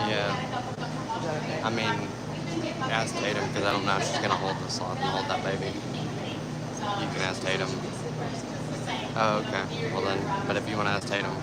Yeah. I mean, ask Tatum because I don't know if she's gonna hold the sloth and hold that baby. You can ask Tatum. Oh, okay. Well then, but if you want to ask Tatum,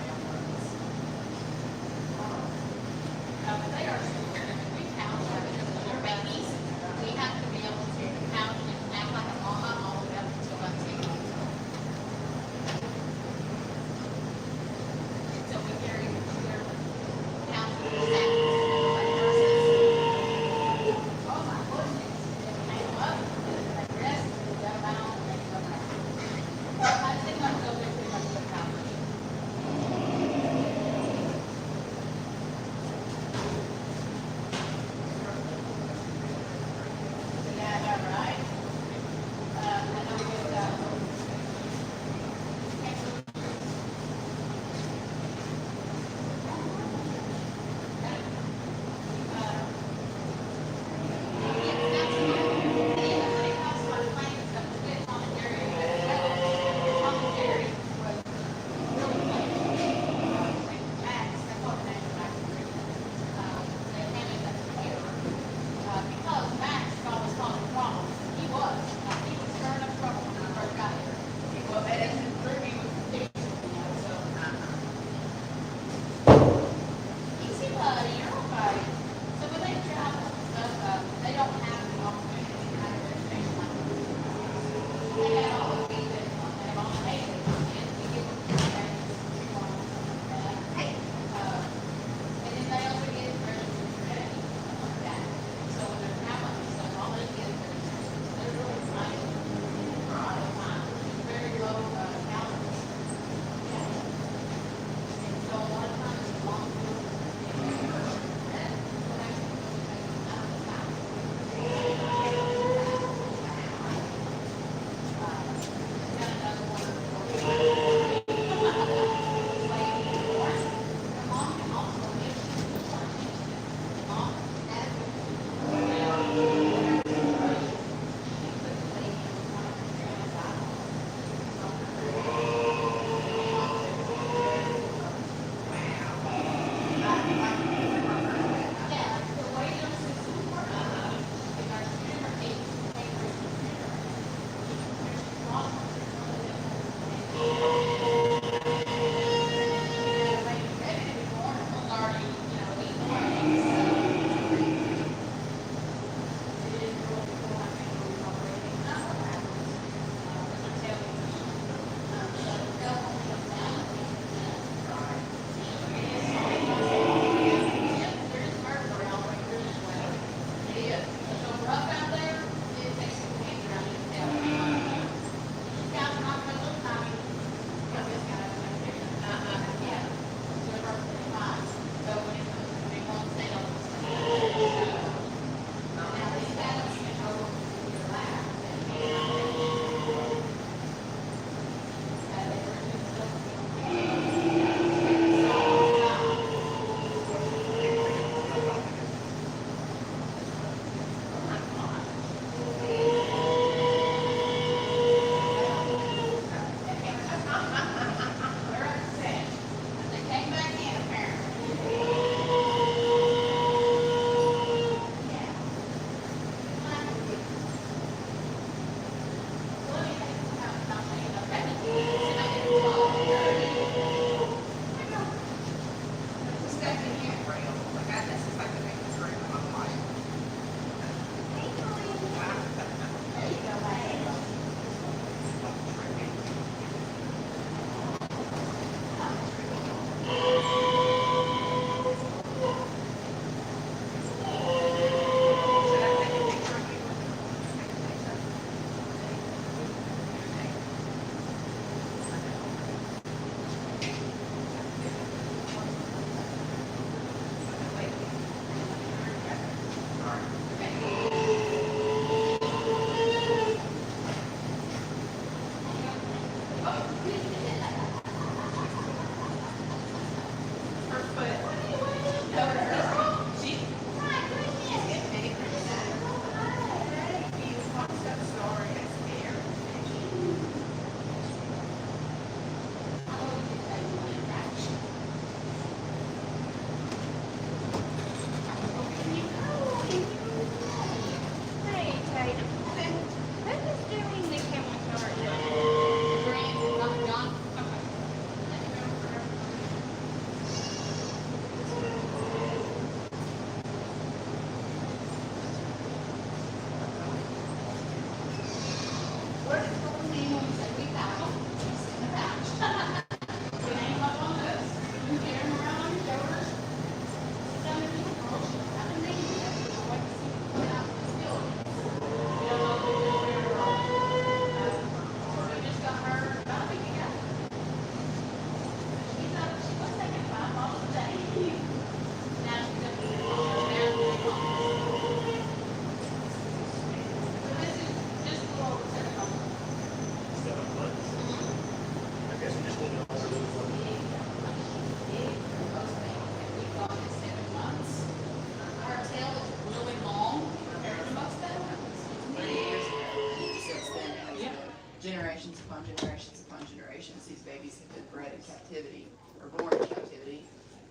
generations upon generations upon generations, these babies have been bred in captivity, or born in captivity,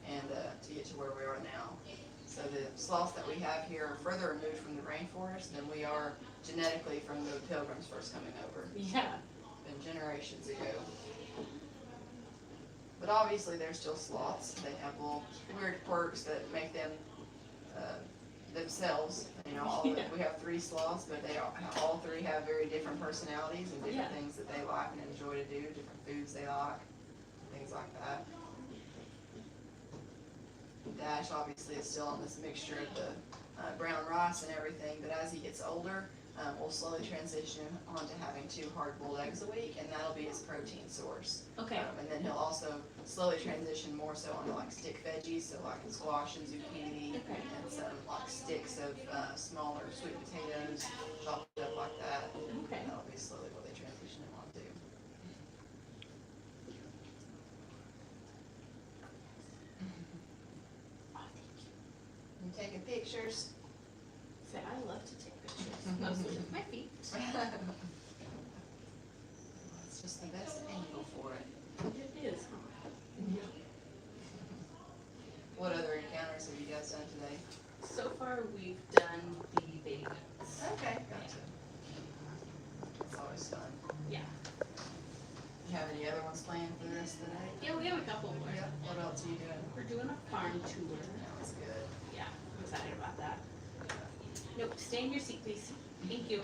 and to get to where we are now. So the sloths that we have here are further removed from the rainforest than we are genetically from the pilgrims first coming over. Yeah. Been generations ago. But obviously they're still sloths. They have little weird quirks that make them themselves. You know, we have 3 sloths, but they all 3 have very different personalities and different things that they like and enjoy to do, different foods they like, things like that. Dash obviously is still on this mixture of the brown rice and everything, but as he gets older, we'll slowly transition onto having 2 hard-boiled eggs a week, and that'll be his protein source. Okay. And then he'll also slowly transition more so onto like stick veggies, so like squash and zucchini, and some like sticks of smaller sweet potatoes, chopped up like that. Okay. And that'll be slowly what they transition him onto. You taking pictures? Say, I love to take pictures, mostly with my feet. It's just the best angle for it. It is, huh? What other encounters have you guys done today? So far, we've done the baby goats. Okay, gotcha. It's always fun. Yeah. You have any other ones planned for the rest of the day? Yeah, we have a couple more. Yep. What else are you doing? We're doing a farm tour. That's good. Yeah, I'm excited about that. Nope, stay in your seat, please. Thank you.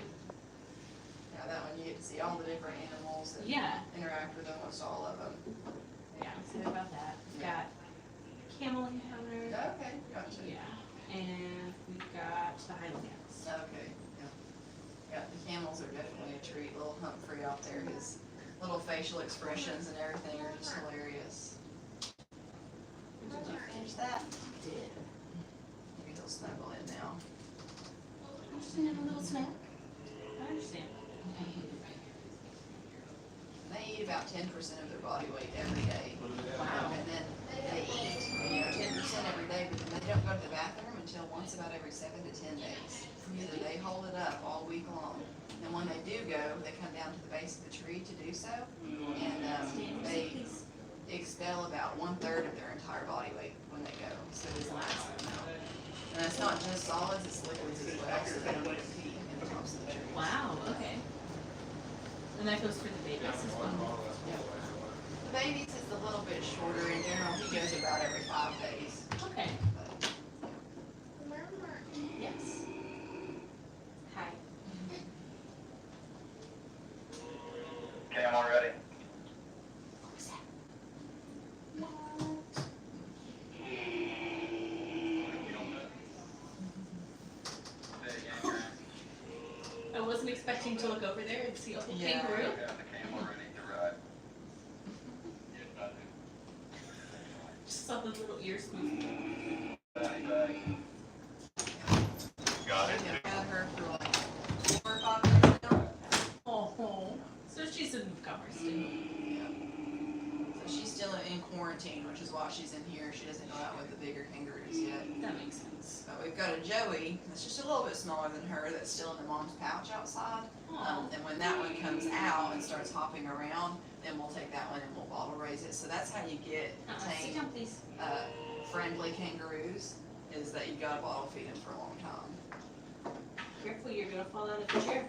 Yeah, that one you get to see all the different animals and interact with almost all of them. Yeah, I'm excited about that. We've got camel encounter. Okay, gotcha. Yeah, and we've got the Highlands. Okay, yeah. Yeah, the camels are definitely a treat. Little Humphrey out there, his little facial expressions and everything are just hilarious. Did you finish that? I did. Maybe he'll snuggle in now. I'm just gonna have a little snack. I understand. They eat about 10% of their body weight every day. Wow. And then they eat, 10% every day, but then they don't go to the bathroom until once about every 7 to 10 days. So they hold it up all week long. And when they do go, they come down to the base of the tree to do so, and they expel about 1/3 of their entire body weight when they go. So it's a massive amount. And it's not just solids, it's liquids as well, so they don't even pee in the tops of the trees. Wow, okay. And that goes for the babies as well. The babies is a little bit shorter in general. He goes about every 5 days. Okay. But, Yes. Hi. Okay, I'm all ready. I wasn't expecting to look over there and see a whole Yeah. kangaroo. Got the camel ready to ride. Just saw the little ears move. Back. Got it. I've had her for like 4 or 5 years now. Oh, so she's a newcomer still. Yeah. So she's still in quarantine, which is why she's in here. She doesn't go out with the bigger kangaroos yet. That makes sense. But we've got a Joey that's just a little bit smaller than her that's still in her mom's pouch outside. And when that one comes out and starts hopping around, then we'll take that one and we'll bottle raise it. So that's how you get Sit tame, down, please. friendly kangaroos, is that you gotta bottle feed them for a long time. Careful, you're gonna fall out of the chair.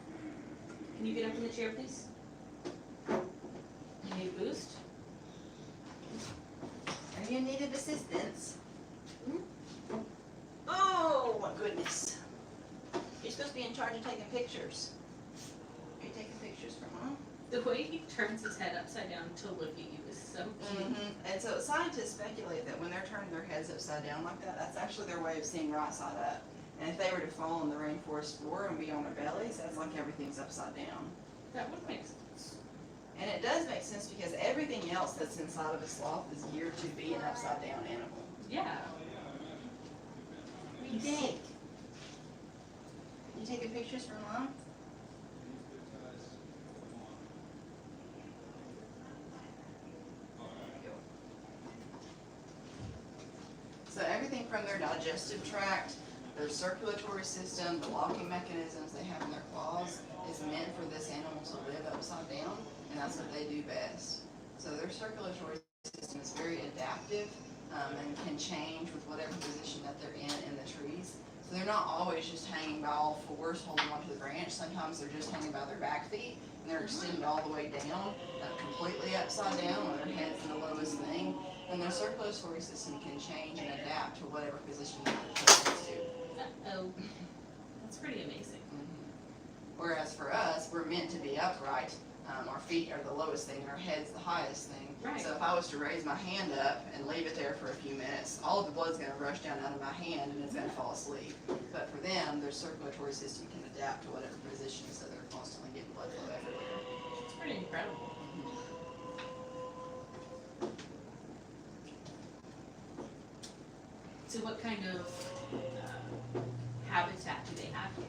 Can you get up in the chair, please? You need a boost? Are you in need of assistance? Oh, my goodness. You're supposed to be in charge of taking pictures. Are you taking pictures for Mom? The way he turns his head upside down to look at you is so cute. And so scientists speculate that when they're turning their heads upside down like that, that's actually their way of seeing right side up. And if they were to fall in the rainforest floor and be on their bellies, that's like everything's upside down. That would make sense. And it does make sense because everything else that's inside of a sloth is geared to be an upside down animal. Yeah. What do you think? You taking pictures for Mom? So everything from their digestive tract, their circulatory system, the locking mechanisms they have in their claws is meant for this animal to live upside down and that's what they do best. So their circulatory system is very adaptive, and can change with whatever position that they're in the trees. So they're not always just hanging by all fours holding onto the branch. Sometimes they're just hanging by their back feet and they're extended all the way down, completely upside down when their head's the lowest thing. And their circulatory system can change and adapt to whatever position that they're placed to. Uh-oh. That's pretty amazing. Whereas for us, we're meant to be upright. Our feet are the lowest thing, and our head's the highest thing. Right. So if I was to raise my hand up and leave it there for a few minutes, all of the blood's going to rush down out of my hand and it's going to fall asleep. But for them, their circulatory system can adapt to whatever position, so they're constantly getting blood flow everywhere. It's pretty incredible. So what kind of habitat do they have here?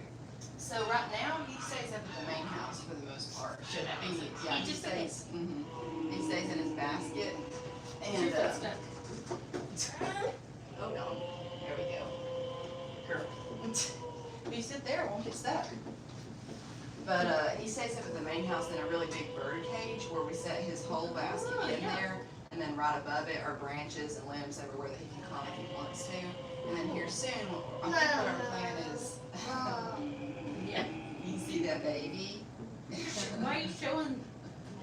So right now, he stays up at the main house for the most part. Should have. Yeah, He just stays. He stays in his basket. Is And your foot stuck? hold on, there we go. Girl. If you sit there, it won't get stuck. But he stays up at the main house in a really big bird cage where we set his whole basket in there, and then right above it are branches and limbs everywhere that he can climb if he wants to. And then here soon, I think what our plan is. Yeah. You see that baby? Why are you showing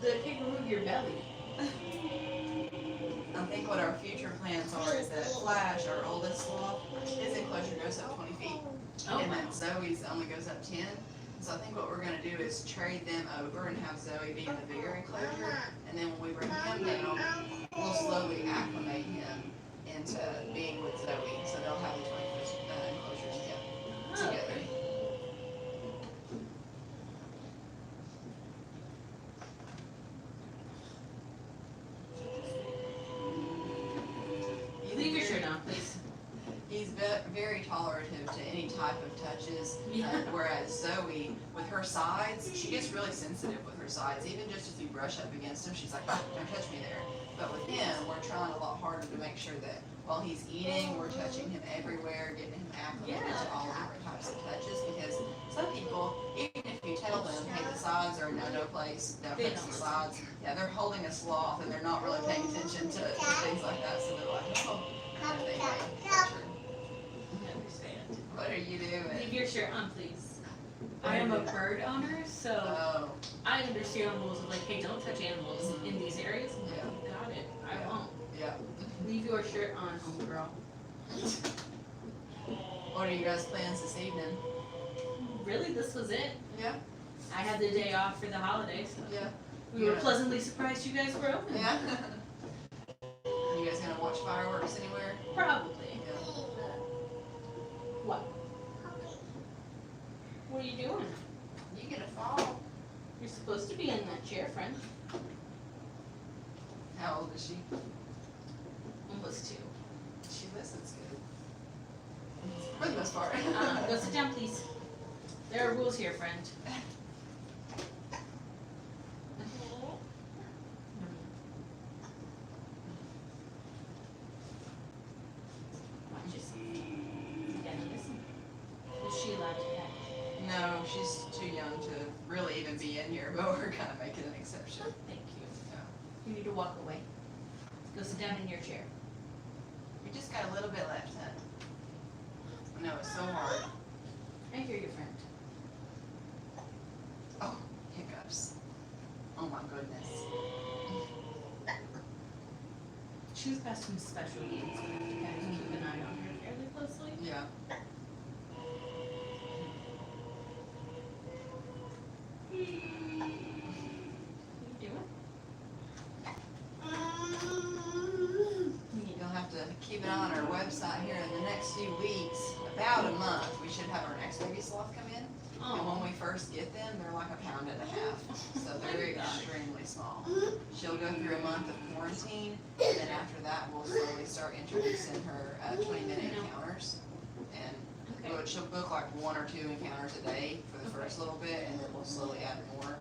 the kangaroo your belly? I think what our future plans are is that Flash, our oldest sloth, his enclosure goes up 20 feet. Oh, And wow. then Zoe's only goes up 10. So I think what we're gonna do is trade them over and have Zoe be in the bigger enclosure. And then when we bring him down, we'll slowly acclimate him into being with Zoe. So they'll have the 20-foot enclosure together. Leave your shirt on, please. He's very tolerative to any type of touches, Yeah. whereas Zoe, with her sides, she gets really sensitive with her sides. Even just if you brush up against him, she's like, "Ah, don't touch me there." But with him, we're trying a lot harder to make sure that while he's eating, we're touching him everywhere, getting him acclimated Yeah. to all different types of touches. Because some people, even if you tell them, hey, the sides are a no-no place, don't They touch the don't. sides, yeah, they're holding a sloth and they're not really paying attention to things like that. So they're like, oh, and they may touch her. I understand. What are you doing? Leave your shirt on, please. I am a bird owner, so Oh, I understand rules of like, hey, don't touch animals in these areas. Yeah. Got it. I Yeah. won't. yeah. Leave your shirt on, homegirl. What are you guys' plans this evening? Really, this was it. Yeah, I had the day off for the holidays. So yeah, we were Yeah. pleasantly surprised you guys were open. yeah. You guys gonna watch fireworks anywhere? Probably. Yeah. What? What are you doing? You gonna fall? You're supposed to be in that chair, friend. How old is she? Almost 2. She listens good. For the most part. Go sit down, please. There are rules here, friend. Watch this. Daddy, listen. Is she allowed to pet? No, she's too young to really even be in here, but we're kind of making an exception. Thank you. Yeah. You need to walk away. Go sit down in your chair. We just got a little bit left, huh? I know, it's so hard. I hear you, friend. Oh, hiccups. Oh my goodness. She's got some special needs, so I have to kind of keep an eye on her fairly closely. Yeah. What are you doing? You'll have to keep an eye on our website here in the next few weeks. About a month, we should have our next baby sloth come in. And when we first get them, they're like 1.5 pounds. So they're extremely small. She'll go through a month of quarantine, and then after that, we'll slowly start introducing her 20-minute encounters. And she'll book like 1 or 2 encounters a day for the first little bit, and then we'll slowly add more.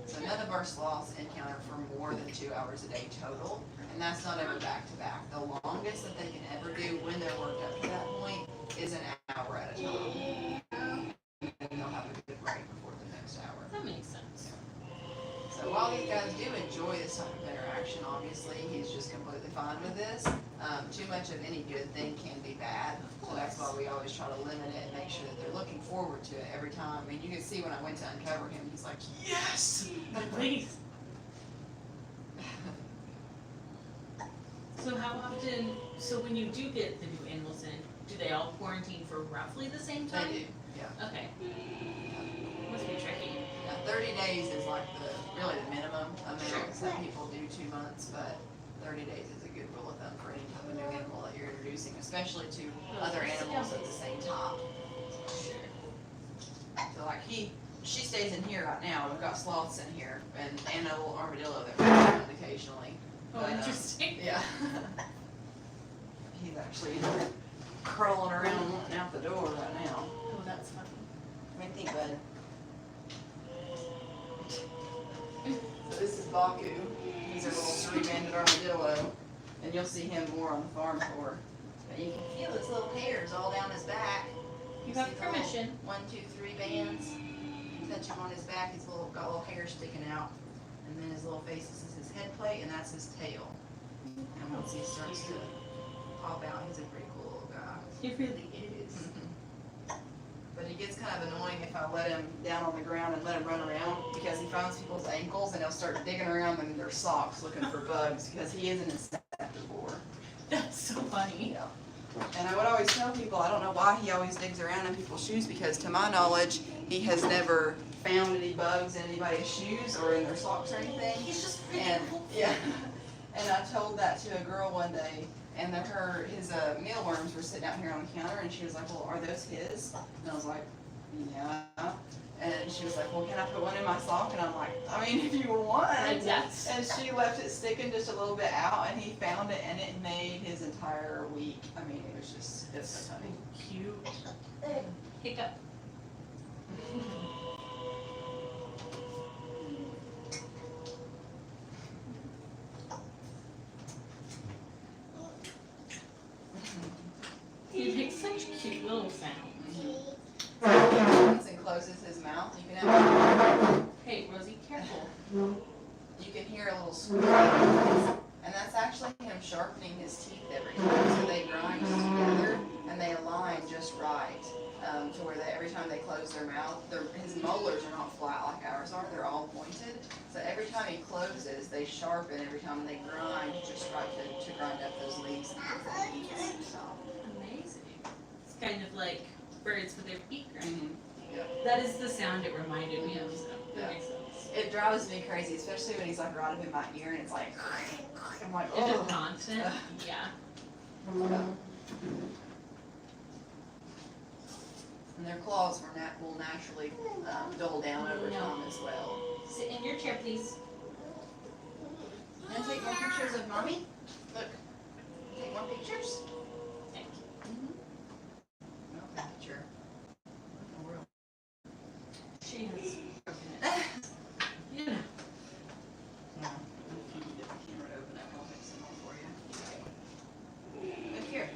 So none of our sloths encounter for more than 2 hours a day total, and that's not ever back to back. The longest that they can ever do when they're worked up to that point is an hour at a time. And they'll have a good break before the next hour. That makes sense. So while these guys do enjoy this type of interaction, obviously, he's just completely fine with this. Too much of any good thing can be bad, so that's why we always try to limit it and make sure that they're looking forward to it every time. I mean, you can see when I went to uncover him, he's like, yes! Please. So how often, so when you do get the new animals in, do they all quarantine for roughly the same time? They do, yeah. Okay. Must be tricky. Now, 30 days is like really the minimum amount. Sure. Some people do 2 months, but 30 days is a good rule of thumb for any type of new animal that you're introducing, especially to other animals of the same type. Sure. So like she stays in here right now. We've got sloths in here and a little armadillo that runs around occasionally. Oh, But, interesting. Yeah. He's actually crawling around wanting out the door right now. Oh, that's funny. What do you think, bud? So this is Baku. He's our little three-banded armadillo, and you'll see him more on the farm floor. But you can feel his little hairs all down his back. You See have the little permission. 1, 2, 3 bands. You touch him on his back. He's got little hair sticking out, and then his little face is his head plate, and that's his tail. And once he starts to pop out, he's a pretty cool little guy. It really is. But it gets kind of annoying if I let him down on the ground and let him run around because he finds people's ankles and he'll start digging around in their socks looking for bugs because he is an insectivore. That's so funny. Yeah. And I would always tell people, I don't know why he always digs around in people's shoes because to my knowledge, he has never found any bugs in anybody's shoes or in their socks or anything. He's just really And, cool. yeah. And I told that to a girl one day, and his mealworms were sitting out here on the counter, and she was like, well, are those his? And I was like, yeah. And she was like, well, can I put one in my sock? And I'm like, I mean, if you want. Yes. And she left it sticking just a little bit out, and he found it, and it made his entire week. I mean, it was just, it's so funny. Cute. Hiccup. He makes such cute little sounds. Opens and closes his mouth. You can have, Hey, Rosie, careful. you can hear a little squeak, and that's actually him sharpening his teeth every time. So they grind together and they align just right, to where every time they close their mouth, his molars are not flat like ours are. They're all pointed. So every time he closes, they sharpen every time they grind just right to grind up those leaves and things that he eats. So. Amazing. It's kind of like birds with their beak, right? Yep. That is the sound it reminded me of, so Yeah. that makes sense. It drives me crazy, especially when he's like right up in my ear and it's like, I'm like, If oh. it's constant, yeah. And their claws will naturally dull down over time as well. Sit in your chair, please. And take more pictures of mommy. Look, take more pictures. Thank you. No picture. She has broken it. You know. No. If you can get the camera to open up, I'll fix them all for you. Look here.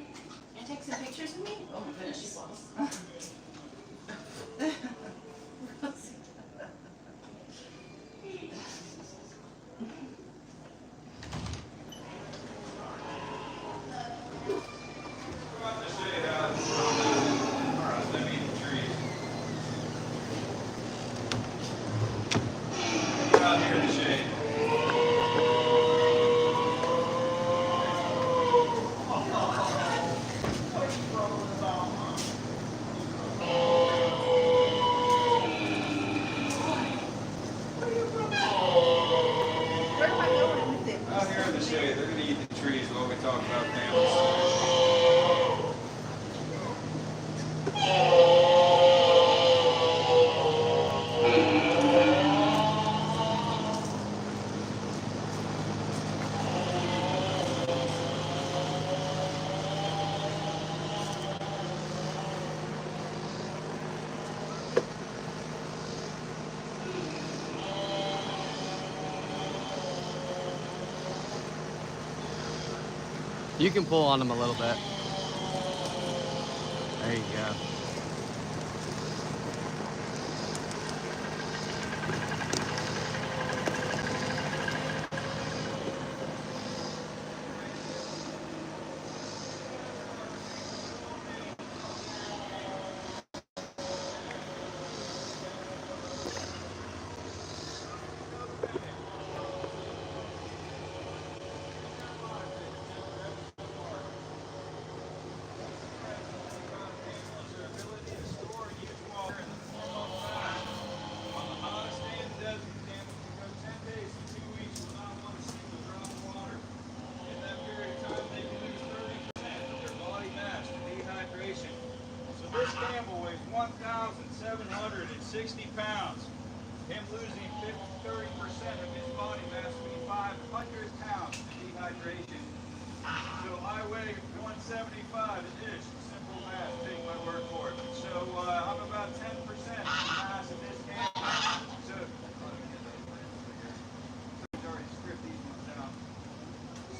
Can you take some pictures of me? Oh my goodness. She's lost. Out here in the shade. Where am I going with it? Out here in the shade, they're gonna eat the trees while we talk about animals. You can pull on them a little bit. There you go. dehydration. So I weigh 175-ish. Simple math. Take my word for it. So I'm about 10% mass in this camel. So already script these ones down.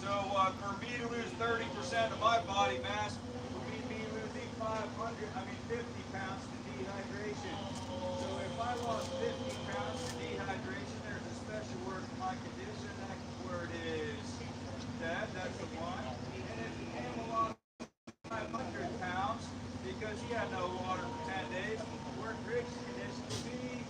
So for me to lose 30% of my body mass would be me losing 50 pounds to dehydration. So if I lost 50 pounds to dehydration, there's a special word for my condition. That word is dead. That's the one. And if the camel lost 500 pounds because he had no water for 10 days, where Griggs' condition would be.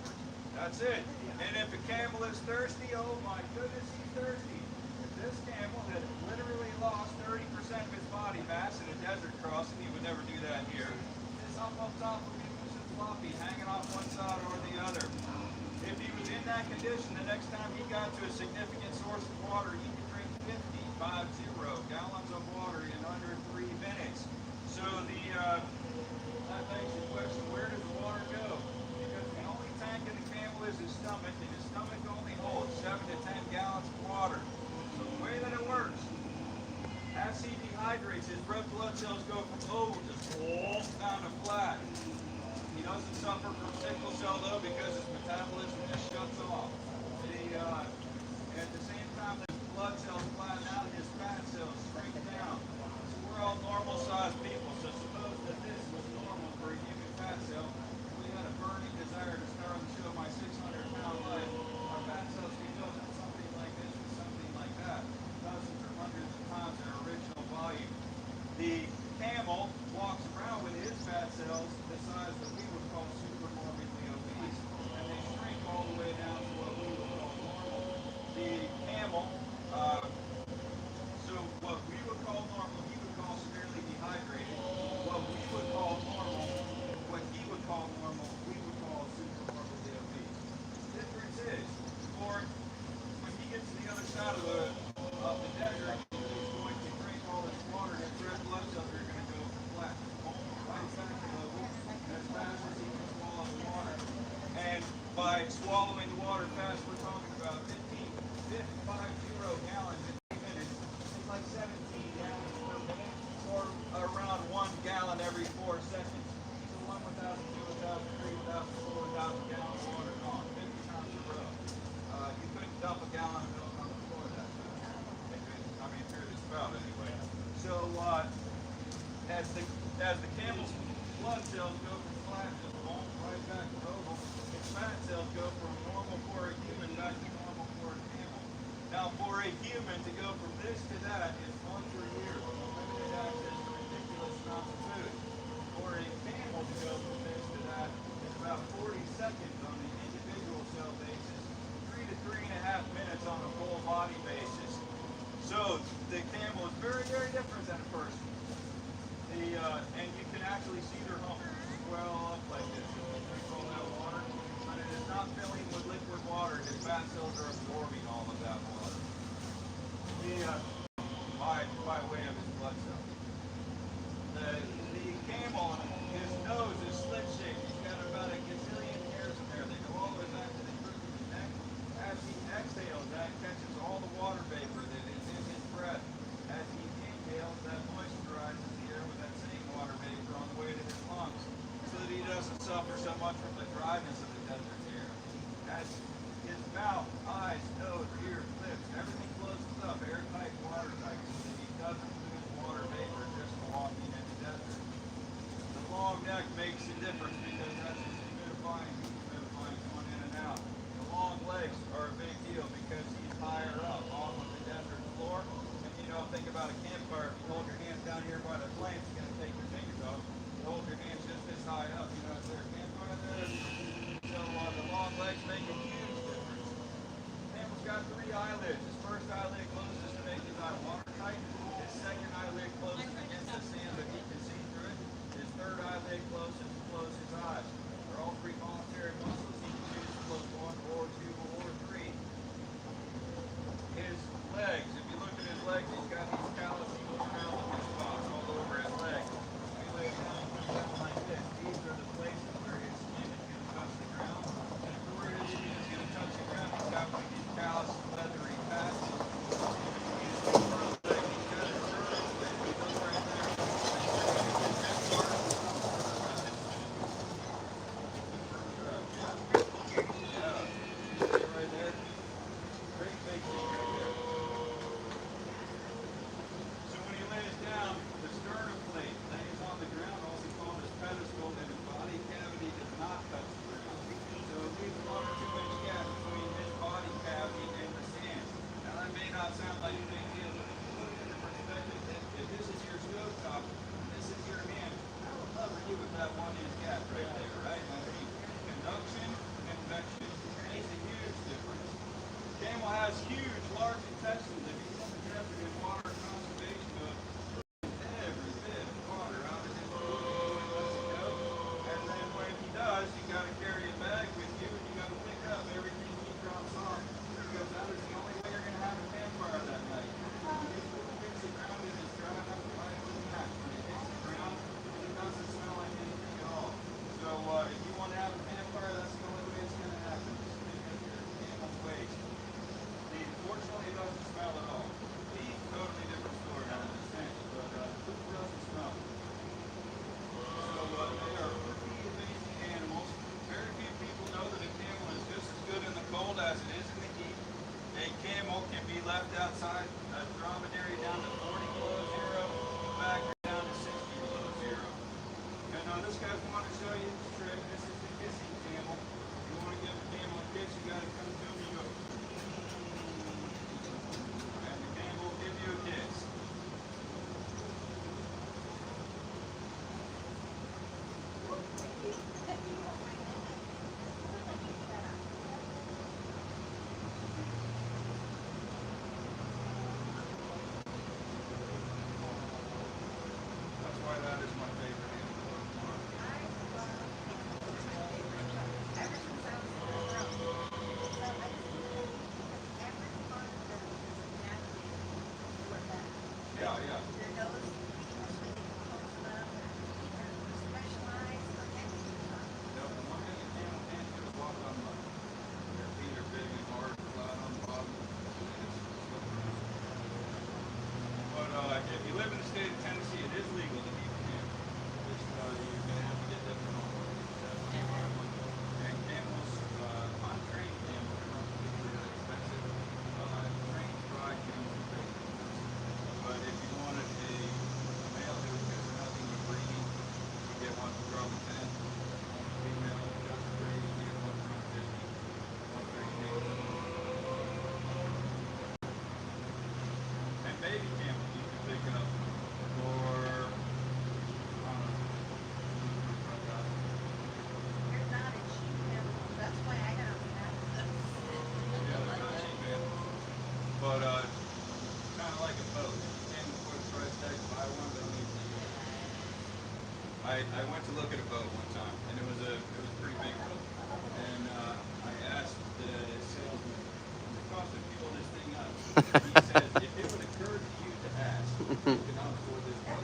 That's it. And if a camel is thirsty, oh my goodness, he's thirsty. If this camel had literally lost 30% of his body mass in a desert crossing, he would never do that here. This up top would be loose and floppy, hanging off one side or the other. If he was in that condition, the next time he got to a significant source of water, he could drink 50 gallons of water in under 3 minutes. So that begs the question, where does the water go? Because the only tank in the camel is his stomach, and his stomach only holds 7 to 10 gallons of water. So the way that it works, as he dehydrates, his red blood cells go from oval to full down to flat. He doesn't suffer from sickle cell though because his metabolism just shuts off. At the same time, his blood cells flatten out and his fat cells shrink down. So we're all normal sized people. So suppose that this was normal for a human fat cell, and we had a burning desire to start the show my 600-pound life. Our fat cells can go from something like this to something like that, dozens or hundreds of times their original volume. The camel walks around with his fat cells the size that we would call super morbidly obese, and they shrink all the way down to what we would call normal. The camel, so what we would call normal, he would call severely dehydrated. What we would call normal, what he would call normal, we would call super morbidly obese. The difference is, when he gets to the other side of the desert, he's going to drink all this water, and his red blood cells are going to go flat, right back to level, as fast as he can swallow the water. And by swallowing the water fast, we're talking about 50 gallons in 8 minutes. It's like 17 gallons per minute, or around 1 gallon every 4 seconds. So 1,000, 2,000, 3,000, 4,000 gallons of water gone, 50 times a row. You couldn't dump a gallon of milk on the floor that fast. Through the spout anyway. So as the camel's blood cells go from flat to bone right back to oval, its fat cells go from normal for a human back to normal for a camel. Now for a human to go from this to that is months or years, limited access to ridiculous amounts of food. For a camel to go from this to that is about 40 seconds on an individual cell basis, 3 to 3.5 minutes on a full body basis. So the camel is very, very different than a person. And you can actually see their hump swell up like this. They call that water. When it is not filling with liquid water, his fat cells are absorbing all of that water. By way of his blood cells. The camel, his nose is slit-shaped. He's got about a gazillion hairs in there. They go all the way back to the crook of his neck. As he exhales, that catches all the water vapor that is in his breath. As he inhales, that moisturizes the air with that same water vapor on the way to his lungs, so that he doesn't suffer so much from the dryness of the desert air. As his mouth, eyes, nose, ears, lips, everything closes up, airtight, watertight, so that he doesn't lose water vapor just walking in the desert. The long neck makes a difference because that's his humidifying going in and out. The long legs are a big deal because he's higher up off of the desert floor. And think about a campfire. If you hold your hands down here by the flames, it's going to take your fingers off. You hold your hands just this high up. Is there a campfire there? So the long legs make a huge difference. Camel's got 3 eyelids. His first eyelid closes to make his eye watertight. His second eyelid closes against the sand, but he can see through it. His third eyelid closes to close his eyes. They're all 3 voluntary muscles. He can choose to close 1 or 2 or 3. His legs, if you look at his legs, he's got these calluses around the spots all over his legs. left outside, dromedary down to 40 below zero, factory down to 60 below zero. And this guy's wanting to show you the trick. This is the kissing camel. You want to give a camel a kiss, you got to come to him and go. And the camel will give you a kiss. That's why that is my favorite animal. Yeah, yeah. The one thing a camel can't do is walk on mud. Their feet are big and hard, flat on the bottom. But if you live in the state of Tennessee, it is legal to eat camel. Just you're gonna have to get that from home. And camels, untrained camels are not particularly expensive. Trained dry camels are pretty expensive. But if you wanted a male who was good for nothing but breeding, you get one for probably 10. Female who does breed, you get one for 50. One trained camel. And baby camels you can pick up for, I don't know, yeah, they're not cheap animals. But kind of like a boat. You can't afford the price tag to buy one, but I went to look at a boat one time, and it was a pretty big boat. And I asked the salesman, "What cost to fuel this thing up?" He said, "If it would occur to you to ask, you cannot afford this boat."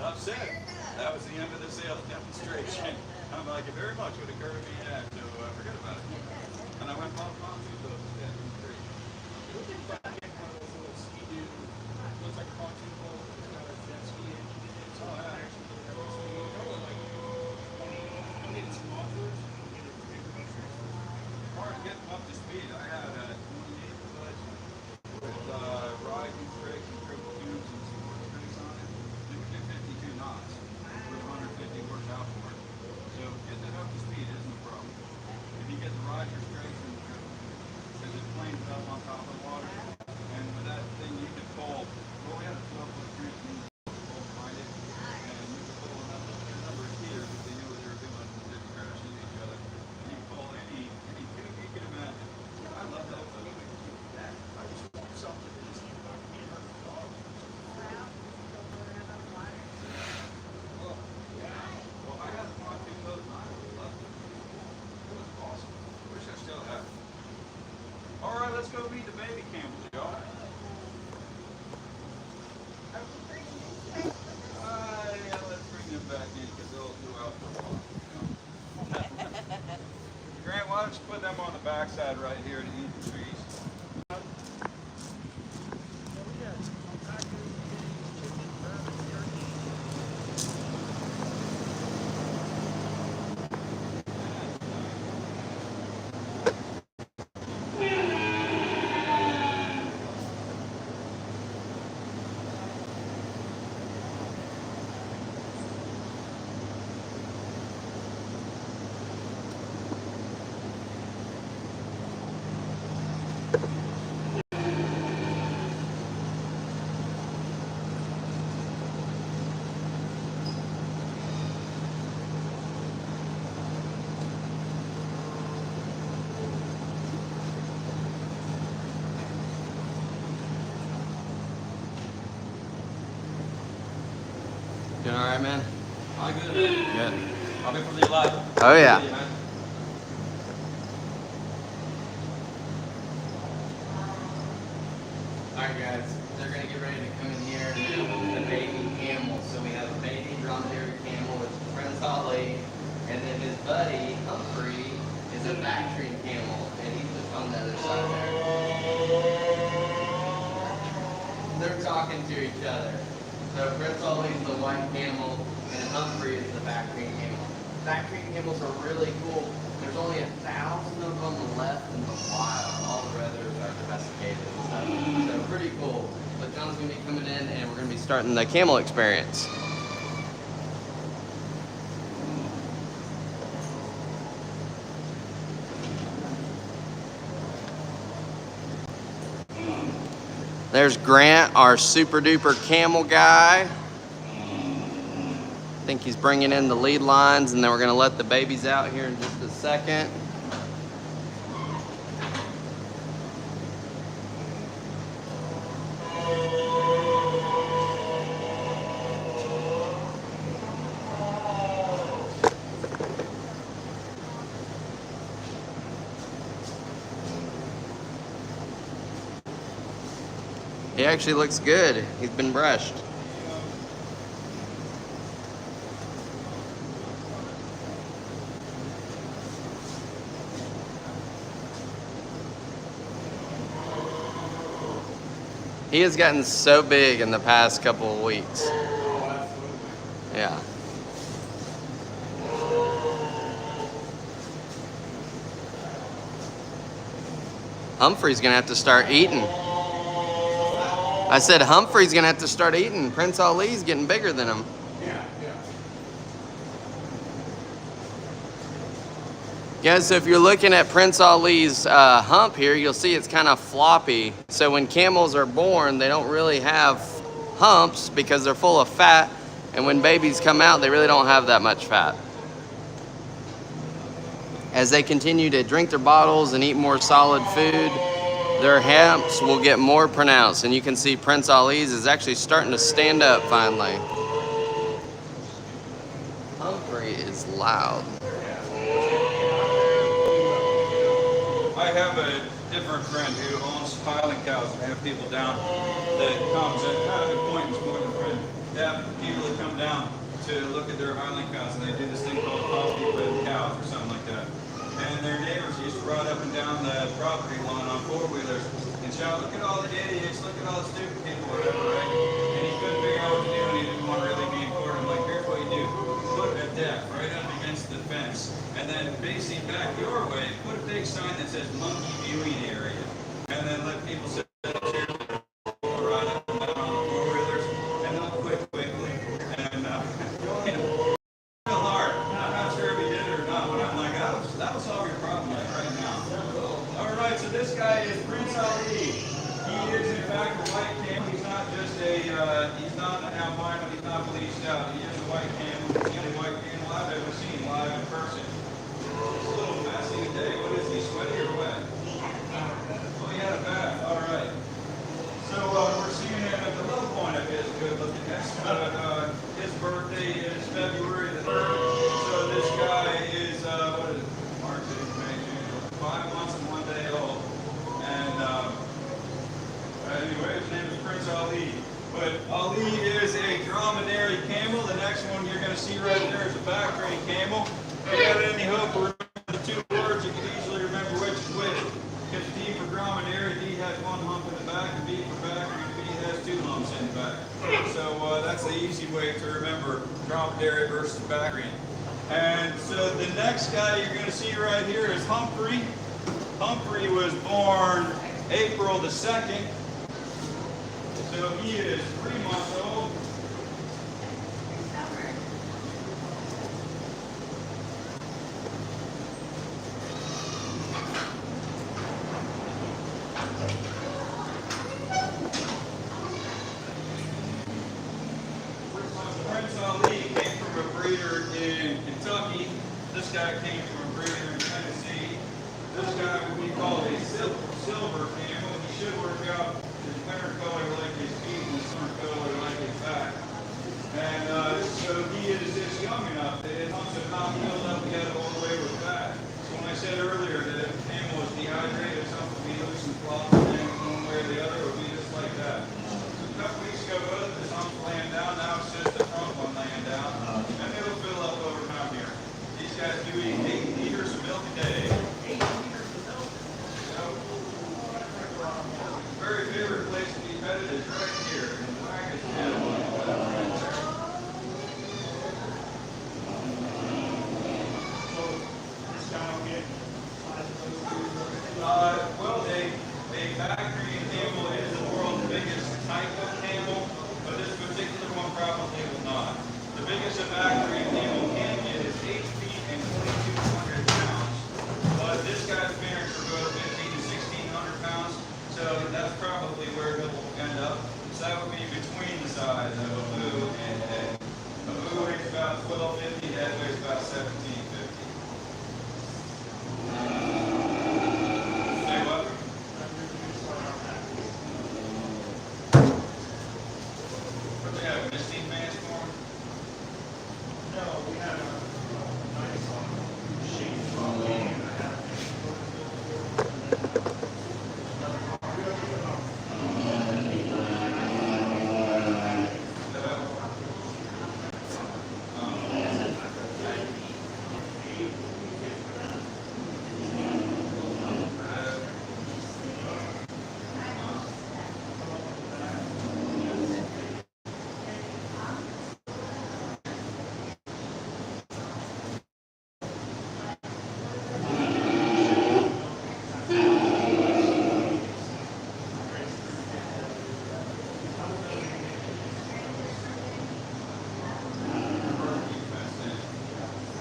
Enough said. That was the end of the sales demonstration. I'm like, it very much would occur to me to ask, so forget about it. And I went and bought a pontoon boat instead. It was great. Looks like a pontoon boat. It's got a jet ski engine in it. So Oh, yeah. actually get it up to speed. Like 20 needed some offers. Get it bigger features. As far as getting them up to speed, I had a 28 foot with rising strakes and triple tubes and some more strakes on it. You can do 52 knots with 150 horsepower. So getting it up to speed isn't a problem. If you get the riser strakes and the triple tubes, because it planes up on top of the water, and with that thing you can pull. Well, we had a 12-foot transmission. Behind it, and you could pull a number of gears if they knew what they were doing and didn't crash into each other. And you can pull any tube you can imagine. I love that boat. I just want something that isn't about $800. Well, I had a pontoon boat and I loved it. It was awesome. Wish I still had it. All right, let's go meet the baby camels, y'all. Yeah, let's bring them back in because they'll go out for a while. Grant, why don't you put them on the backside right here to eat the trees? Doing all right, man? All good. Good. I'll be for the live. Oh, yeah. See you, man. Alright guys, they're gonna get ready to come in here and do the baby camel. So we have a baby dromedary camel with friend Salt Lake, and then his buddy Humphrey is a back-train camel, and he's just on the other side there. They're talking to each other. So Friend Salt Lake is the white camel, and Humphrey is the back-train camel. Back-train camels are really cool. They're there's only 1,000 of them left in the wild. All the others are domesticated and stuff. So pretty cool. But John's gonna be coming in and we're gonna be starting the camel experience. There's Grant, our super duper camel guy. I think he's bringing in the lead lines, and then we're gonna let the babies out here in just a second. He actually looks good. He's been brushed. He has gotten so big in the past couple of weeks. Yeah. Humphrey's gonna have to start eating. I said Humphrey's gonna have to start eating. Prince Ali's getting bigger than him. Yeah, so if you're looking at Prince Ali's hump here, you'll see it's kind of floppy. So when camels are born, they don't really have humps because they're full of fat. And when babies come out, they really don't have that much fat. As they continue to drink their bottles and eat more solid food, their humps will get more pronounced. And you can see Prince Ali's is actually starting to stand up finally. Humphrey is loud. I have a different friend who owns piling cows, and I have people down that comes and kind of acquaintance more than friend. They have people that come down to look at their hireling cows, and they do this thing called coffee with cows or something like that. And their neighbors used to ride up and down the property line on four-wheelers and shout, "Look at all the idiots, look at all the stupid people," whatever, right? And he couldn't figure out what to do, and he didn't want to really be in court. I'm like, here's what you do. Put a deck right up against the fence, and then facing back your way, put a big sign that says monkey viewing area, and then let people sit in the chairs or ride up and down on the four-wheelers, and they'll quit quickly. And real hard. I'm not sure if he did it or not, but I'm like, that'll solve your problem right now. All right, so this guy is Prince Ali. He is in fact a white camel. He's not just he's not an albino. He's not bleached out. He is a white camel. He's the only white camel I've ever seen live in person. It's a little messy today. What is he, sweaty or wet? Oh, he had a bath. All right. So we're seeing him at the low point of his good-lookingness. His birthday is February the 3rd. So this guy is, what is it? March, April, May, June, 5 months and 1 day old. And anyway, his name is Prince Ali. But Ali is a dromedary camel. The next one you're going to see right there is a back-range camel. If you got any hope for the two words, you can easily remember which is which. Because D for dromedary, D has one hump in the back, and B for back, and B has two humps in the back. So that's the easy way to remember dromedary versus back-range. And so the next guy you're going to see right here is Humphrey. Humphrey was born April the 2nd. So he is 3 months old. Prince Ali came from a breeder in Kentucky. This guy came from a breeder in Tennessee. This guy would be called a silver camel. He should work out his winter color like his feet and his summer color like his back. And so he is just young enough that his humps have not filled up yet all the way with fat. So when I said earlier that if the camel is dehydrated, something would be loose and floppy, and one way or the other, it would be just like that. So a couple weeks ago, both of his humps laying down. Now it's just the front one laying down. And it'll fill up over time here. These guys do eat 8 liters of milk a day. 8 liters of milk? Yep. Very favorite place to be petted is right here in the wagon channel. So this guy will get biggest evacuated animal can get is 8 feet and 2,200 pounds. But this guy's parents are both 15 to 1,600 pounds, so that's probably where he'll end up. So that would be between the size of a boo and head. A boo weighs about 1,250, head weighs about 1,750. Say what? What they have, misty fans for him? No, we had a nice sheet from me.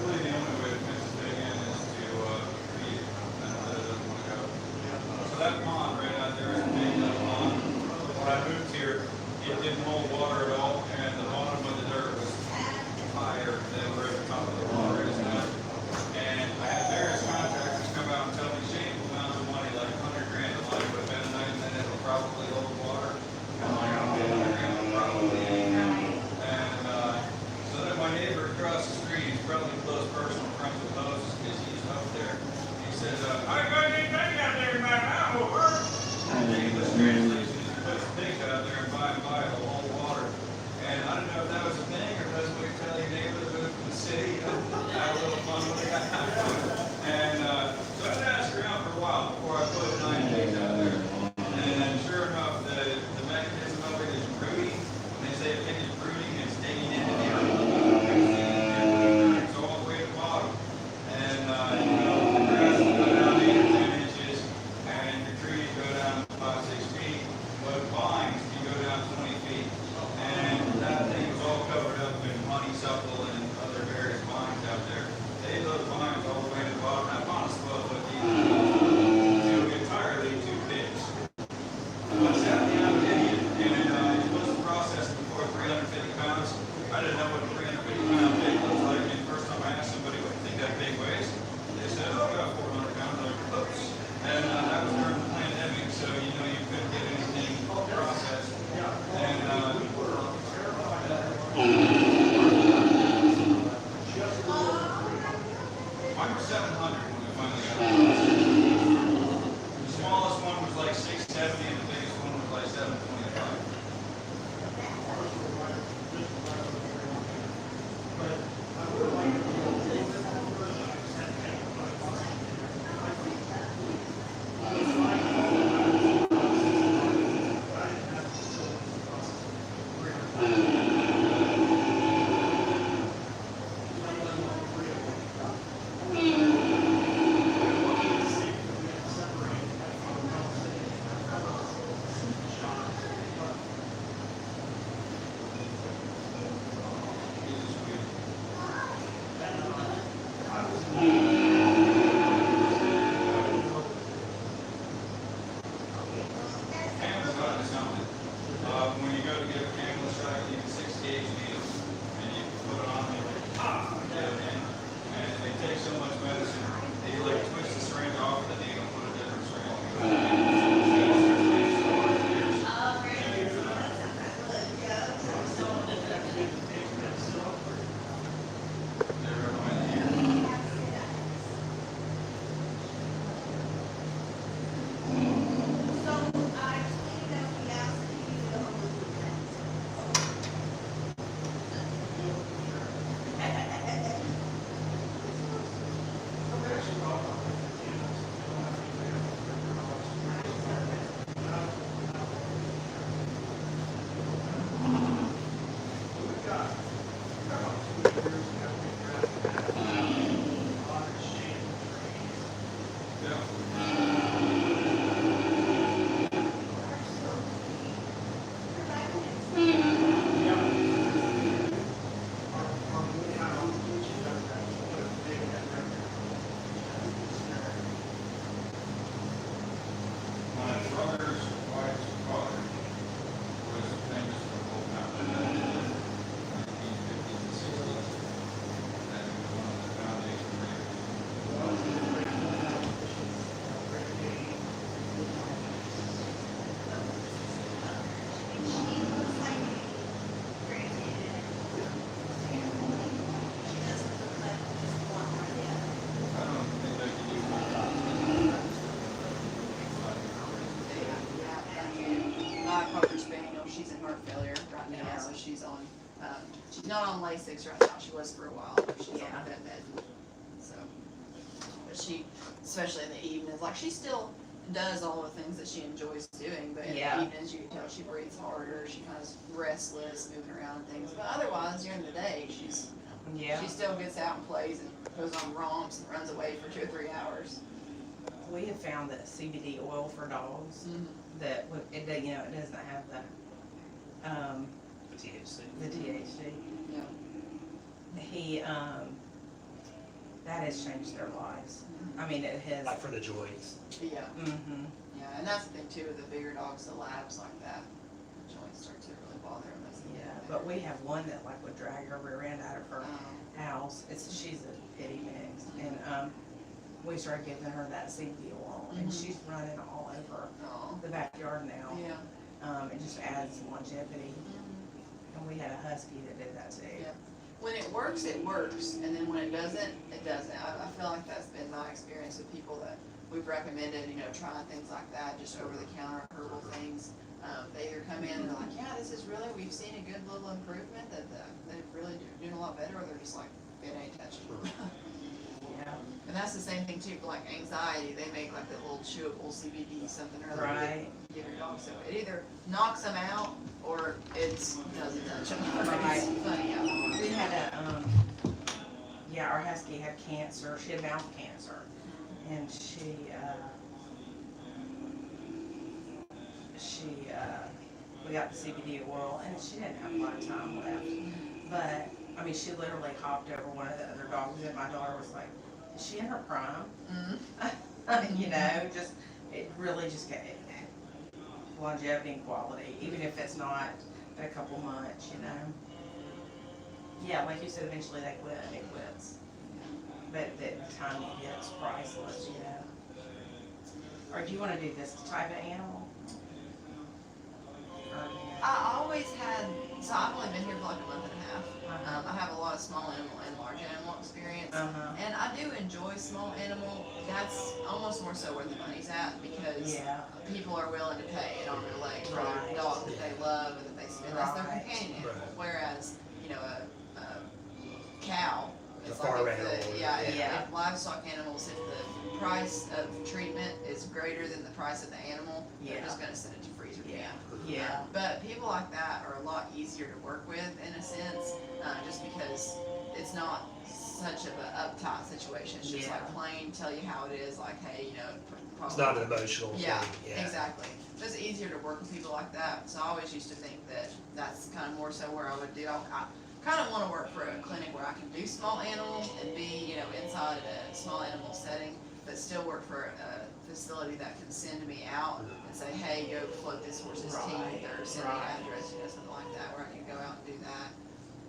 Really, the only way to fence this thing in is to feed it. And it doesn't want to go. So that pond right out there is a big enough pond. When I moved here, it didn't hold water at all, and the bottom of the dirt was higher than where the top of the water is now. And I had various contractors come out and tell me shameful amounts of money, like 100 grand a month would have been nice, and then it'll probably hold water. I'm like, oh, 100 grand will probably ain't. And so then my neighbor across the street, he's probably close personal friends with Moses because he's up there. He says, I got anything out there in my house, work. And the English translation is he puts pigs out there and by it'll hold water. And I don't know if that was a thing or that's what you tell your neighbor that lives in the city, you know, have a little fun with it. And so I asked around for a while before I put 9 pigs out there. And sure enough, the mechanism of it is rooting. When they say a pig is rooting, it's digging into the earth. It's all the way to the bottom. And you know, the grass will go down 8 or 10 inches, and your trees go down 5, 6 feet. Cocker Spaniel, she's in heart failure right now, Yeah. so she's on, she's not on Lasix right now, she was for a while, but she's Yeah. on vet med. So, but she, especially in the evenings, like she still does all the things that she enjoys doing, but in Yeah. the evenings you can tell she breathes harder, she kind of restless, moving around and things, but otherwise during the day, Yeah. she still gets out and plays and goes on romps and runs away for 2 or 3 hours. We have found that CBD oil for dogs, that it, you know, it doesn't have The THC. the THC. Yeah. He, that has changed their lives. I mean, it has. Like for the joints. Yeah. Mm-hmm. Yeah, and that's the thing too, with the bigger dogs, the labs like that, the joints start to really bother them. Yeah, but we have one that like would drag her rear end out of her house. She's a pity mix, and we started giving her that CBD oil, and she's running all over Oh, the backyard now. yeah. It just adds longevity. And we had a husky that did that too. Yeah. When it works, and then when it doesn't, it doesn't. I feel like that's been my experience with people that we've recommended, you know, trying things like that, just over-the-counter herbal things. They either come in and they're like, yeah, this is really, we've seen a good little improvement, that they're really doing a lot better, or they're just like, it ain't touching. Yeah. And that's the same thing too, for like anxiety, they make like that little chewable CBD something or other. Right. Give your dog, so it either knocks them out, or it doesn't touch them. Right. It's funny how that works. We had our husky had cancer. She had mouth cancer, and we got the CBD oil, and she didn't have a lot of time left. But I mean, she literally hopped over one of the other dogs, and my daughter was like, "Is she in her prime?" You know, just it really just got longevity and quality, even if it's not a couple months, you know. Yeah, like you said, eventually they quit, and it quits. But the time you get is priceless, you know. Or do you want to do this type of animal? Or, I always had, so I've only been here for like a month and a half. Uh-huh. I have a lot of small animal and large animal experience. Uh-huh. And I do enjoy small animal. That's almost more so where the money's at, because Yeah. people are willing to pay an arm and a leg for Right. a dog that they love and that they spend. That's their Right. companion animal. Right. Whereas, you know, a cow, A it's farm like if animal, yeah. if livestock animals, if the price of treatment is greater than the price of the animal, they're Yeah. just gonna send it to freezer Yeah. camp. Yeah. But people like that are a lot easier to work with in a sense, just because it's not such of an uptight situation. It's just Yeah. like plain tell you how it is, like, hey, you know. It's not an emotional thing. Yeah, Yeah. exactly. So it's easier to work with people like that. So I always used to think that that's kind of more so where I would do. I kind of want to work for a clinic where I can do small animals and be, you know, inside a small animal setting, but still work for a facility that can send me out and say, hey, go float this horse's Right, teeth, or send me right. an address, you know, something like that, where I can go out and do that.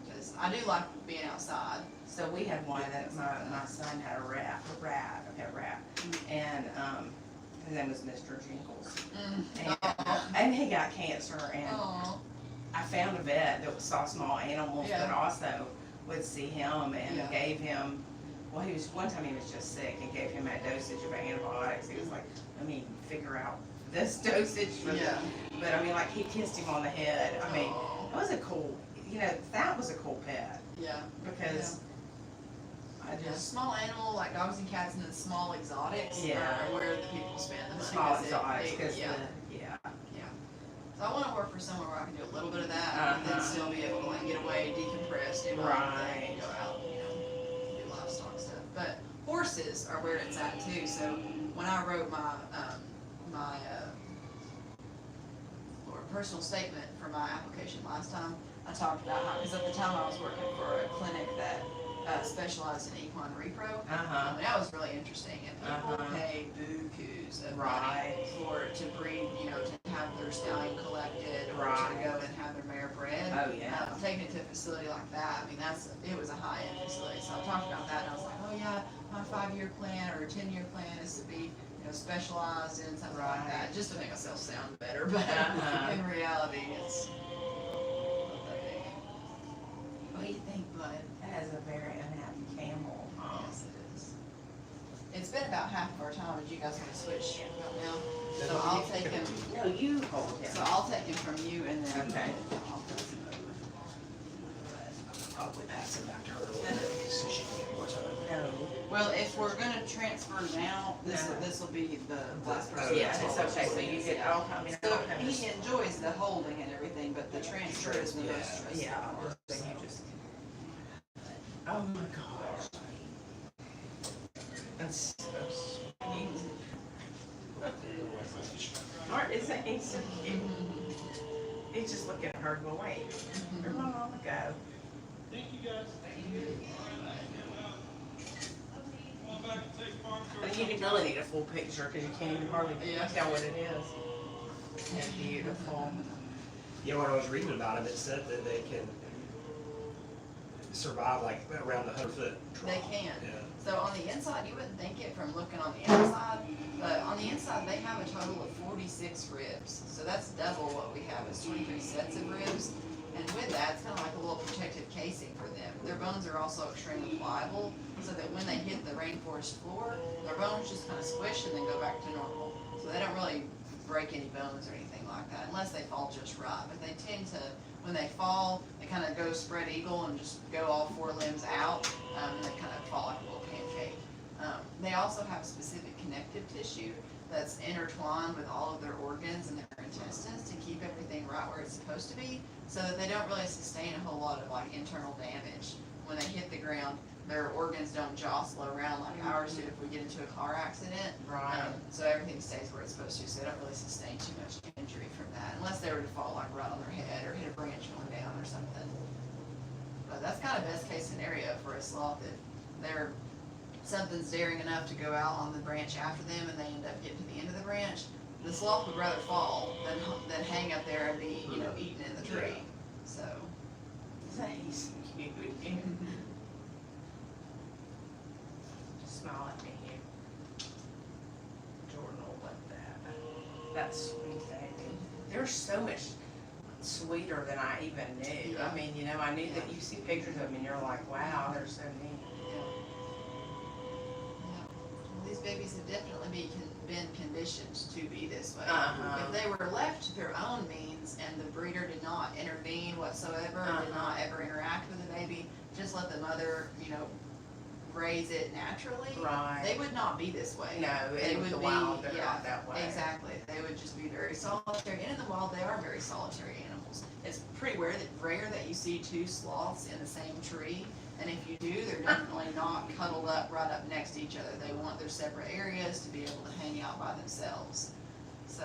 Because I do like being outside. So we had one that my son had a pet rat, and his name was Mr. Jingles, and he got cancer, and Aw. I found a vet that saw small animals, but Yeah. also would see him and Yeah. gave him. Well, one time he was just sick and gave him that dosage of antibiotics. He was like, let me figure out this dosage for Yeah. But I mean, like, he kissed him on the head. I mean, Aw. it was a cool, you know, that was a cool pet, Yeah. because I Yeah, just, small animal, like dogs and cats, and then small exotics Yeah. are where the people spend the money. small 'Cause exotics, because yeah. yeah. So I want to work for somewhere where I can do a little bit of that, but then Uh-huh. still be able to like get away, decompress, do my own Right. thing, go out, you know, do livestock stuff. But horses are where it's at too. So when I wrote my personal statement for my application last time, I talked about how, because at the time I was working for a clinic that specialized in equine repro. Uh-huh. And that was really interesting, and people Uh-huh. pay bukus of Right. money to breed, you know, to have their stallion collected, or Right. to go and have their mare bred. Oh, yeah. Taking it to a facility like that, I mean, it was a high-end facility, so I talked about that, and I was like, oh yeah, my 5-year plan or 10-year plan is to be, you know, specialized in something like Right. that, just to make myself sound better, but Uh-huh. in reality, it's not that big. What do you think, bud? That is a very unhappy camel. Yes, it is. It's been about half of our time. Did you guys want to switch right now? So I'll take him. No, you hold him. So I'll take him from you and then. Okay. I'll pass him over. Probably pass it back to her a little bit, so she can get more time. No. Well, if we're gonna transfer now, this will be the last person. Yeah, it's okay, so you get, I mean, I So don't have he this. enjoys the holding and everything, but the transfer is the most stressful Yeah, part. so you just. Oh my gosh. That's so sweet. Art, isn't he so cute? He's just looking at her going, wait, where'd my mama go? Thank you, guys. And you really need a full picture, cause you can't even hardly Yeah. tell what it is. It's beautiful. Yeah, when I was reading about them, it said that they can survive like around the 100-foot drop. They can. Yeah. So on the inside, you wouldn't think it from looking on the outside, but on the inside, they have a total of 46 ribs. So that's double what we have, is 23 sets of ribs. And with that, it's kind of like a little protective casing for them. Their bones are also extremely pliable, so that when they hit the rainforest floor, their bones just kind of squish and then go back to normal. So they don't really break any bones or anything like that, unless they fall just right. But they tend to, when they fall, they kind of go spread eagle and just go all four limbs out, and they kind of fall like a little pancake. They also have specific connective tissue that's intertwined with all of their organs and their intestines to keep everything right where it's supposed to be, so that they don't really sustain a whole lot of like internal damage. When they hit the ground, their organs don't jostle around like ours do if we get into a car accident. Right. So everything stays where it's supposed to, so they don't really sustain too much injury from that, unless they were to fall like right on their head or hit a branch going down or something. But that's kind of best case scenario for a sloth, if they're, something's daring enough to go out on the branch after them and they end up getting to the end of the branch, the sloth would rather fall than hang up there and be, you know, eaten in the tree, so. He's cute. Smile at me. Jordan will love that. That's sweet, baby. They're so much sweeter than I even knew. I mean, you know, I knew that you see pictures of them and you're like, wow, they're so neat. Yeah. These babies have definitely been conditioned to be this way. Uh-huh. If they were left to their own means and the breeder did not intervene whatsoever, did not ever interact with the baby, just let the mother, you know, raise it naturally, Right. they would not be this way. No, They in would the be, wild, they're yeah, not that way. exactly. They would just be very solitary. And in the wild, they are very solitary animals. It's pretty rare that you see two sloths in the same tree. And if you do, they're definitely not cuddled up right up next to each other. They want their separate areas to be able to hang out by themselves. So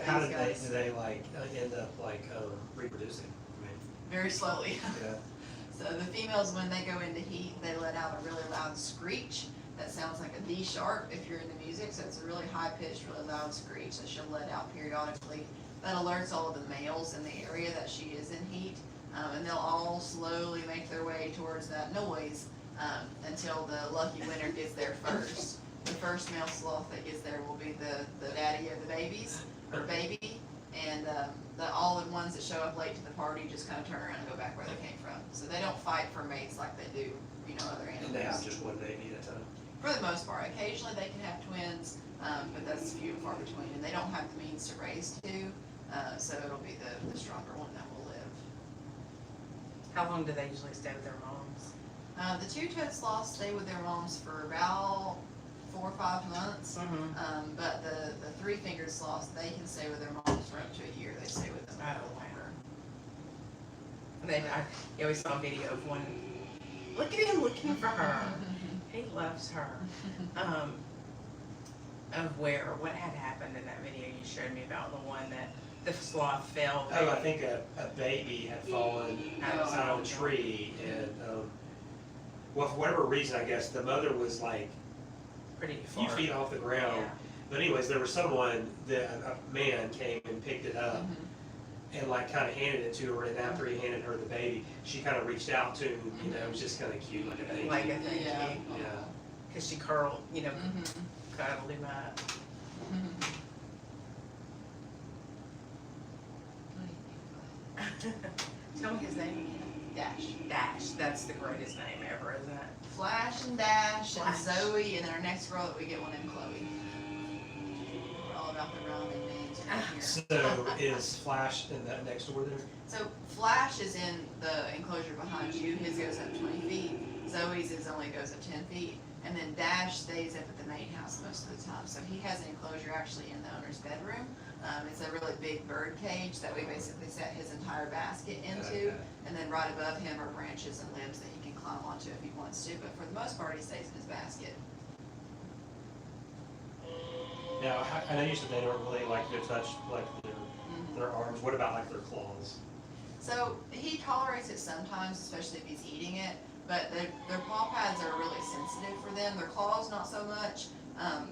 How these do guys, they like end up like reproducing? I mean, very slowly. yeah. So the females, when they go into heat, they let out a really loud screech that sounds like a D sharp if you're into music. So it's a really high pitched, really loud screech that she'll let out periodically. That alerts all of the males in the area that she is in heat. And they'll all slowly make their way towards that noise until the lucky winner gets there first. The first male sloth that gets there will be the daddy of the babies, or baby, and all the ones that show up late to the party just kind of turn around and go back where they came from. So they don't fight for mates like they do, you know, other animals. And they have just one baby at a time. For the most part. Occasionally they can have twins, but that's few and far between, and they don't have the means to raise two, so it'll be the stronger one that will live. How long do they usually stay with their moms? The two-toed sloths stay with their moms for about 4 or 5 months, but the three-fingered sloths, they can stay with their moms for up to a year. They stay with them Oh, wow. longer. And then you always saw a video of one, look at him looking for her. He loves her. Of what had happened in that video you showed me about, the one that the sloth fell. Oh, I think a baby had fallen out of a tree, and well, for whatever reason, I guess the mother was like Pretty a few far. feet off the ground. Yeah. But anyways, there was someone that a man came and picked it up and like kind of handed it to her, and after he handed her the baby, she kind of reached out to him. You know, it was just kind of cute, like a baby. Like a thank Yeah. you. Yeah. Because she curled, you know, cuddled him up. Tell me his name. Dash. Dash, that's the greatest name ever, isn't it? Flash and Dash and Flash. Zoe, and then our next girl that we get one named Chloe. We're all about the rhyming names right here. So is Flash in that next door there? So Flash is in the enclosure behind you. His goes up 20 feet. Zoe's only goes up 10 feet. And then Dash stays up at the main house most of the time. So he has an enclosure actually in the owner's bedroom. It's a really big bird cage that we basically set his entire basket into. Okay. And then right above him are branches and limbs that he can climb onto if he wants to. But for the most part, he stays in his basket. Now, I know you said they don't really like to touch like their arms. What about like their claws? So he tolerates it sometimes, especially if he's eating it. But their paw pads are really sensitive for them. Their claws, not so much.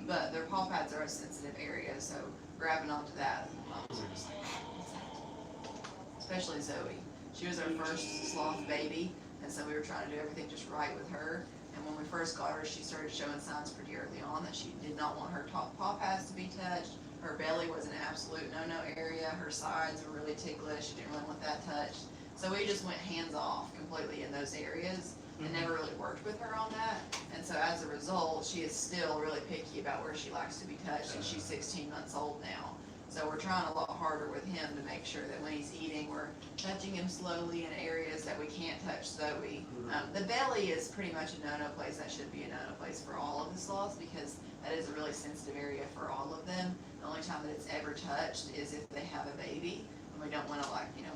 But their paw pads are a sensitive area. So grabbing onto that, moms are just like, what's that? Especially Zoe. She was our first sloth baby, and so we were trying to do everything just right with her. And when we first got her, she started showing signs pretty early on that she did not want her top paw pads to be touched. Her belly was an absolute no-no area. Her sides were really ticklish. She didn't really want that touched. So we just went hands off completely in those areas and never really worked with her on that. And so as a result, she is still really picky about where she likes to be touched, and she's 16 months old now. So we're trying a lot harder with him to make sure that when he's eating, we're touching him slowly in areas that we can't touch Zoe. The belly is pretty much a no-no place. That should be a no-no place for all of the sloths because that is a really sensitive area for all of them. The only time that it's ever touched is if they have a baby, and we don't want to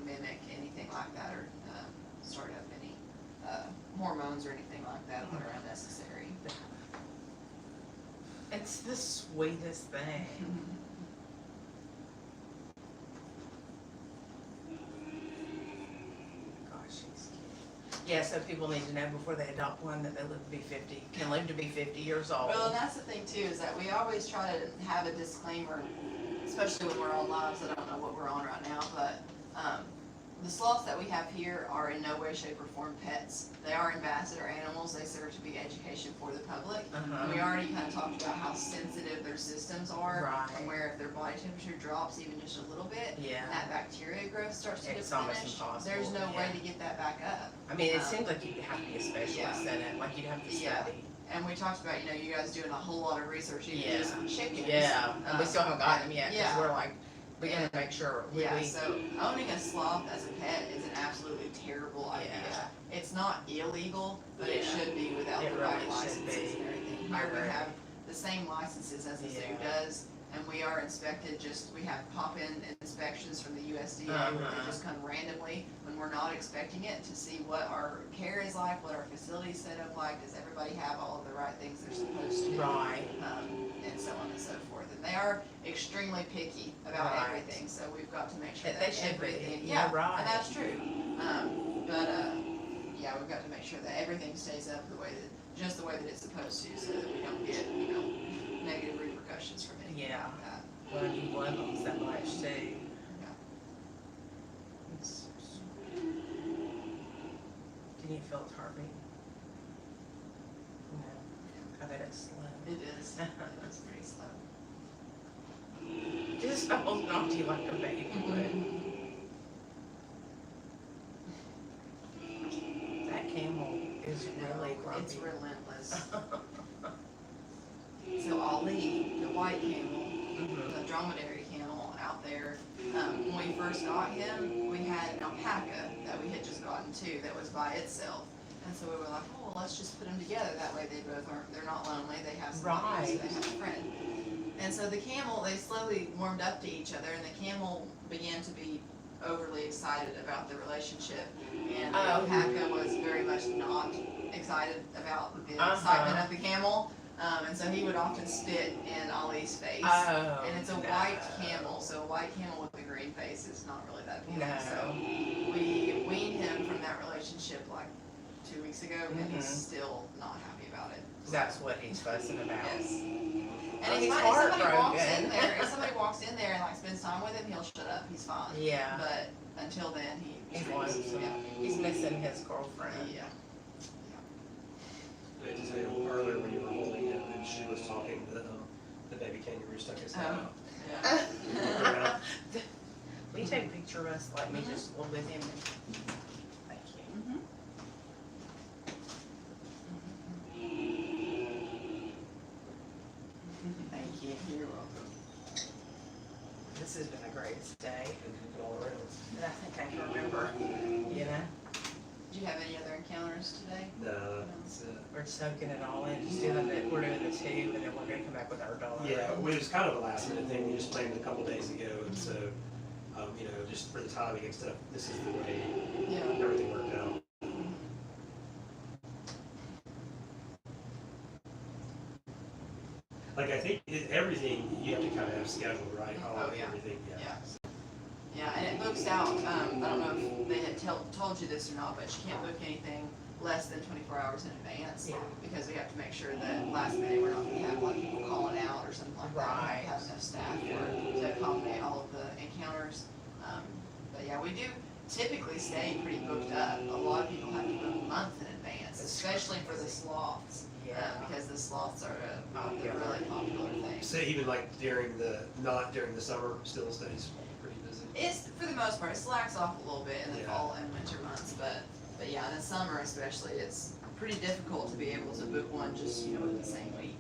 mimic anything like that or start up any hormones or anything like that that are unnecessary. It's the sweetest thing. Gosh, she's cute. Yeah, so people need to know before they adopt one that they live to be 50, can live to be 50 years old. Well, and that's the thing too, is that we always try to have a disclaimer, especially when we're on lives. I don't know what we're on right now, but the sloths that we have here are in no way, shape, or form pets. They are ambassador animals. They serve to be education for the public. And we already kind of talked about how sensitive their systems are, Right. and where if their body temperature drops even just a little bit, Yeah. that bacteria growth starts to It's almost diminish. impossible, There's no way yeah. to get that back up. I mean, it seems like you'd have to be a specialist Yeah. in it, like you'd have to Yeah. study. And we talked about, you guys doing a whole lot of research even Yeah. just on chickens. Yeah, and we still haven't gotten them yet, Yeah. because we're like, we gotta make sure. Yeah, so owning a sloth as a pet is an absolutely terrible idea. Yeah. It's not illegal, but it Yeah. should be without It the right really should licenses be. and everything. I Here we agree. have the same licenses as the zoo Yeah. does, and we are inspected we have pop-in inspections from the USDA where they Uh-huh. just come randomly when we're not expecting it to see what our care is like, what our facility's set up like, does everybody have all of the right things they're supposed to? Right. And so on and so forth. And they are extremely picky about Right. everything, so we've got to make sure That that they should be. everything, You're yeah, right. and that's true. Yeah, we've got to make sure that everything stays up just the way that it's supposed to, so that we don't get, negative repercussions from anything Yeah. like that. Well, you love them so much too. Yeah. It's so sweet. Can you feel its heartbeat? No. I bet it's slow. It is. It is pretty slow. Just holding on to you like a baby would. That camel is really grumpy. It's relentless. So Ali, the white camel, the dromedary camel out there, when we first got him, we had an alpaca that we had just gotten too that was by itself. And so we were like, oh, well, let's just put them together. That way they're not lonely. They have somebody, so they have a friend. And so the camel, they slowly warmed up to each other, and the camel began to be overly excited about the relationship. And the alpaca was very much not excited about the excitement of the camel. And so he would often spit in Ali's face. Oh, And it's a white camel, so a white camel with a green face is not really that appealing. No. So we weaned him from that relationship like 2 weeks ago, and he's still not happy about it. That's what he's fussing about. Yes. And Oh, it's he's fine, if heartbroken. somebody walks in there and like spends time with him, he'll shut up, he's fine. Yeah. But until then, He screams. wants, Yeah. he's missing his girlfriend. Yeah. I just said earlier when you were holding him and she was talking, the baby kangaroo stuck his head out. Yeah. Will you take a picture of us, like me just with him? Thank you. day, And all around. and I think I can remember, you know, Did you have any other encounters today? No, it's, we're soaking it all in, just doing we're doing the two, and then we're gonna come back with our dog. yeah, it was kind of a last minute thing. We just planned it a couple days ago, and so, you know, just for the timing and stuff, this is the way Yeah. everything worked out. Like, I think everything you have to kind of have scheduled, right? Oh, yeah. Everything, yeah. Yeah. Yeah, and it books out, I don't know if they had told you this or not, but you can't book anything less than 24 hours in advance. Yeah. Because we have to make sure that last minute we're not gonna have like people calling out or something like that. We Right. have enough staff to accommodate all of the encounters. But yeah, we do typically stay pretty booked up. A lot of people have to book a month in advance, especially for the sloths. Yeah. Because the sloths are a Popular. really popular thing. So even like not during the summer, still stays pretty busy. It's, for the most part, it slacks off a little bit in the Yeah. fall and winter months, but yeah, in the summer especially, it's pretty difficult to be able to book one just, you know, in the same week.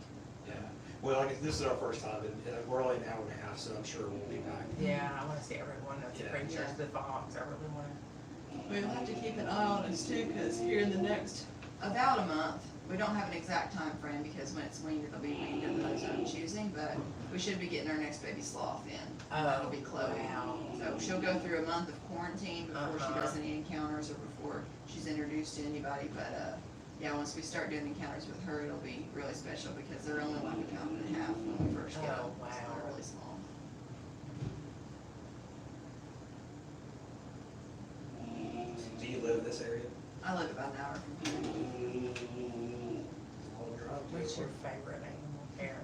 Yeah. Well, like, this is our first time, and we're only an hour and a half, so I'm sure we'll be back. Yeah, I wanna see everyone, the Yeah. creatures, Yeah. the fox, I really wanna. We'll have to keep an eye on us too, cause here in the next, about a month, we don't have an exact time frame because when it's weaned, it'll be weaned of those own choosing, but we should be getting our next baby sloth in. That'll be Chloe. Wow. So she'll go through a month of quarantine before she Uh-huh. does any encounters or before she's introduced to anybody, but, yeah, once we start doing encounters with her, it'll be really special because they're only like a pound and a half when we first get them. Oh, wow. So they're really small. Do you live in this area? I live about an hour from here. Long drive. What's your favorite animal here?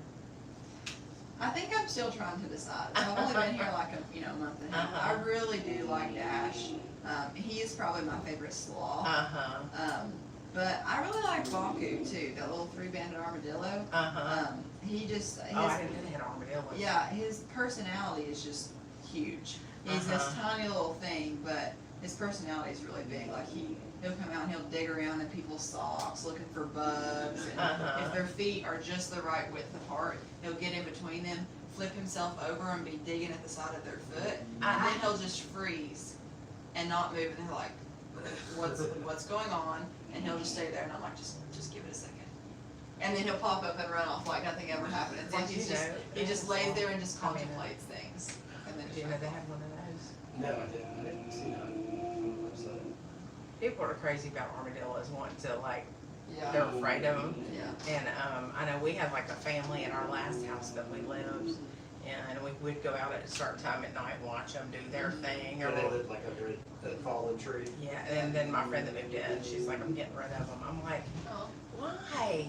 I think I'm still trying to decide. I've only been here like a month and a half. Uh-huh. I really do like Dash. He is probably my favorite sloth. Uh-huh, But I really like Baku too, that little three-banded armadillo. uh-huh. He just, Oh, I didn't know they had armadillos. yeah, his personality is just huge. He's this Uh-huh. tiny little thing, but his personality is really big. Like he'll come out and he'll dig around in people's socks looking for bugs. And Uh-huh. if their feet are just the right width apart, he'll get in between them, flip himself over and be digging at the side of their foot. And then he'll just freeze and not move. And they're like, what's going on? And he'll just stay there. And I'm like, just give it a second. And then he'll pop up and run off like nothing ever happened. It's like Did you know he just lays there and just I mean, contemplates things. And then Did you know they had one of those? No, I didn't see that on the website. People are crazy about armadillos, wanting to like, yeah, they're afraid of them. yeah. And, I know we had like a family in our last house that we lived, and we would go out at a certain time at night and watch them do their thing. Or Or they live like under a fallen tree. yeah, and then my friend that moved in, she's like, I'm getting rid of them. I'm like, Oh. why?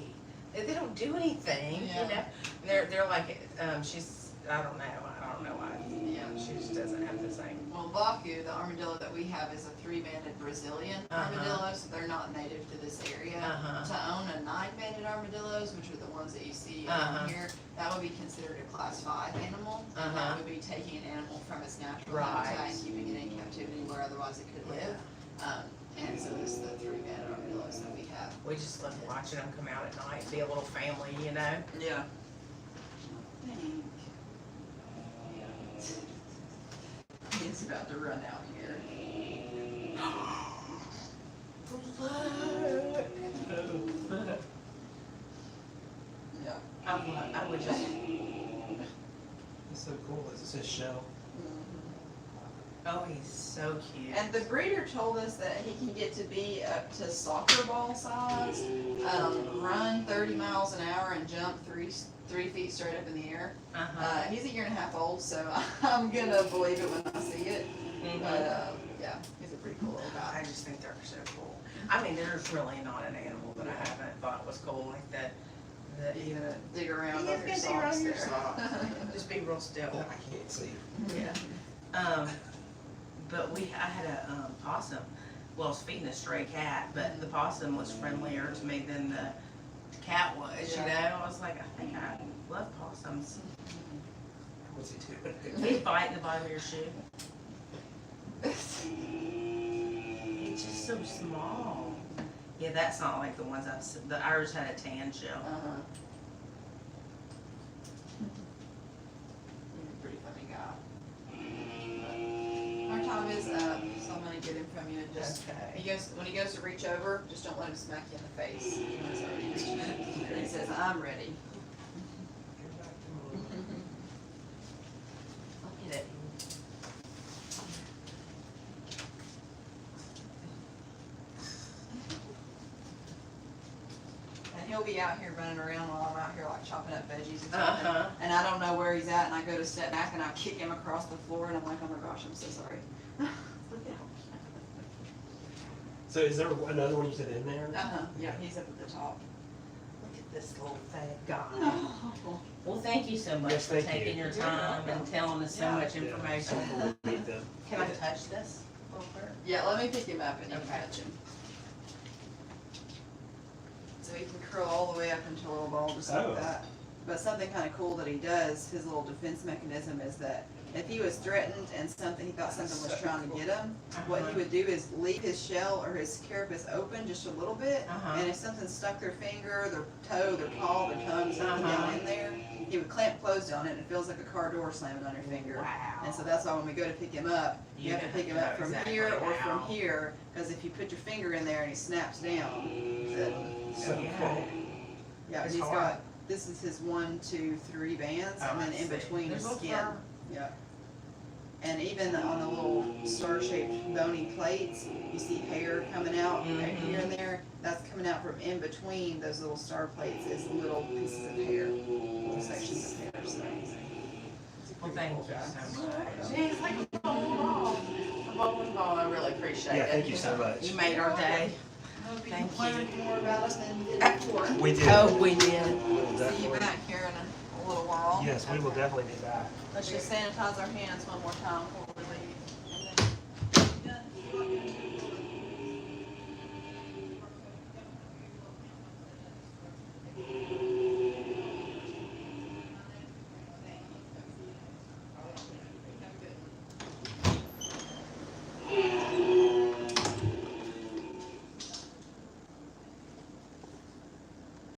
They don't do anything, you Yeah. know? They're like, she's, I don't know why. Yeah. She just doesn't have the same. Well, Baku, the armadillo that we have, is a three-banded Brazilian armadillo, so they're not native to this area. Uh-huh. To own a nine-banded armadillos, which are the ones that you see Uh-huh. here, that would be considered a class 5 animal. And Uh-huh. that would be taking an animal from its natural Right. habitat and keeping it in captivity where otherwise it could live. And so this is the three-banded armadillos that we have. We just love watching them come out at night, be a little family, you know? Yeah. He's about to run out here. Yeah. I would just, It's so cool. It's his shell. oh, he's so cute. And the breeder told us that he can get to be up to soccer ball size, run 30 miles an hour and jump 3 feet straight up in the air. He's a year and a half old, so I'm gonna believe it when I see it. But yeah, he's a pretty cool little I guy. just think they're so cool. I mean, there's really not an animal that I haven't thought was cool like that. You gonna dig around Yeah, on your dig socks around your there. socks. Just be real still. I can't see. Yeah. But I had a possum. Well, I was feeding a stray cat, but the possum was friendlier to me than the cat was, you know? Yeah. I was like, I think I love possums. What's he doing? He's biting the bottom of your shoe. It's just so small. Yeah, that's not like the ones the ours had a tan shell. Uh-huh. He's a pretty funny guy. Tom is up, so I'm gonna get him from you and just, Okay. when he goes to reach over, just don't let him smack you in the face. You know, he's already reaching it. And he says, I'm ready. Look at it. And he'll be out here running around while I'm out here like chopping up veggies and stuff. Uh-huh. And I don't know where he's at, and I go to step back and I kick him across the floor, and I'm like, oh my gosh, I'm so sorry. Look at him. So is there another one you said in there? Uh-huh, yeah, he's up at the top. Look at this little fat guy. Oh. Well, thank you so much Yes, for thank you. taking your time and telling us so Yeah. much information. Yeah. We'll need them. Can I touch this real quick? Yeah, let me pick him up and you can Okay. catch him. So he can curl all the way up into a little ball just Oh. like that. But something kinda cool that he does, his little defense mechanism is that if he was threatened and he thought something was trying to get him, what he would do is leave his shell or his carapace open just a little bit. Uh-huh. And if something stuck their finger, their toe, their paw, their tongue, something Uh-huh. down in there, he would clamp closed on it and it feels like a car door slamming on your finger. Wow. And so that's why when we go to pick him up, you have to pick him up from here or from here, because if you put your finger in there and he snaps down, then, So Yeah. cool. yeah, It's he's hard. got, this is his 1, 2, 3 bands, Oh, and then I in see. between There's is a little skin. fur. Yeah. And even on the little star-shaped bony plates, you see hair coming out right here and there. That's coming out from in between those little star plates is little pieces of hair, little sections of hair. So. Well, thank you so much. Geez, like a bowling ball, I really appreciate it. Yeah, thank you so much. You made our day. Hope you Thank learned you. more about it than you did before. We did. Oh, we did. We will See you definitely. back here in a little while. Yes, we will definitely be back. Let's just sanitize our hands one more time before we